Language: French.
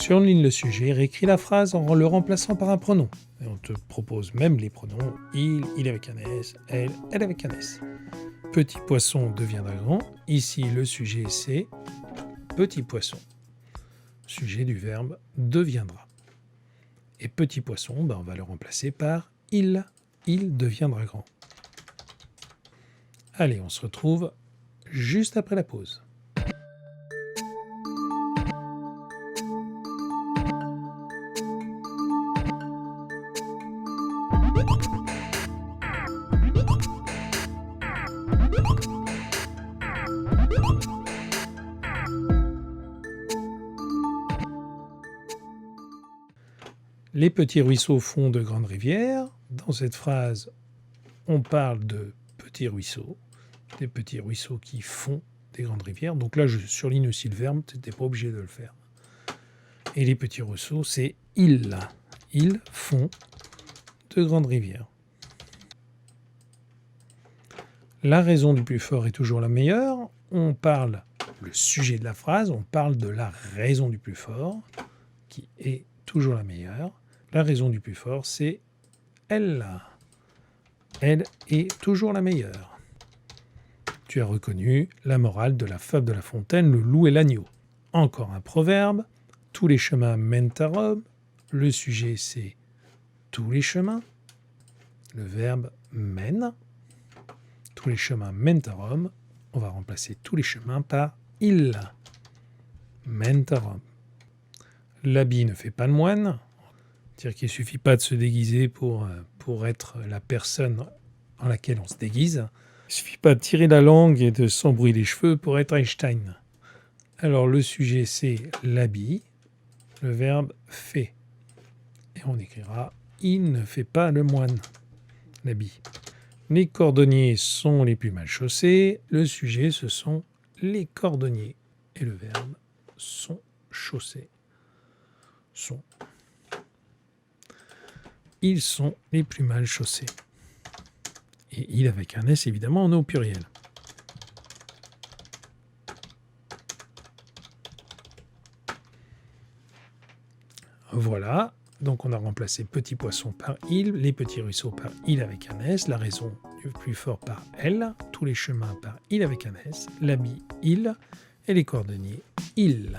Surligne le sujet, réécris la phrase en le remplaçant par un pronom. Et on te propose même les pronoms il avec un S, elle avec un S. Petit poisson deviendra grand. Ici, le sujet c'est petit poisson. Sujet du verbe deviendra. Et petit poisson, on va le remplacer par il. Il deviendra grand. Allez, on se retrouve juste après la pause. Les petits ruisseaux font de grandes rivières. Dans cette phrase, on parle de petits ruisseaux, des petits ruisseaux qui font des grandes rivières. Donc là, je surligne aussi le verbe, tu n'étais pas obligé de le faire. Et les petits ruisseaux, c'est ils. Ils font de grandes rivières. La raison du plus fort est toujours la meilleure. On parle, le sujet de la phrase, on parle de la raison du plus fort, qui est toujours la meilleure. La raison du plus fort, c'est elle. Elle est toujours la meilleure. Tu as reconnu la morale de la fable de La Fontaine, le loup et l'agneau. Encore un proverbe. Tous les chemins mènent à Rome. Le sujet, c'est tous les chemins. Le verbe mène. Tous les chemins mènent à Rome. On va remplacer tous les chemins par il mènent à Rome. L'habit ne fait pas le moine. C'est-à-dire qu'il ne suffit pas de se déguiser pour être la personne en laquelle on se déguise. Il ne suffit pas de tirer la langue et de s'embrouiller les cheveux pour être Einstein. Alors le sujet c'est l'habit, le verbe fait. Et on écrira il ne fait pas le moine, l'habit. Les cordonniers sont les plus mal chaussés. Le sujet ce sont les cordonniers. Et le verbe sont chaussés. Sont. Ils sont les plus mal chaussés. Et il avec un S, évidemment, on est au pluriel. Voilà, donc on a remplacé petit poisson par il, les petits ruisseaux par il avec un S, la raison du plus fort par elle, tous les chemins par il avec un S, l'habit il, et les cordonniers il.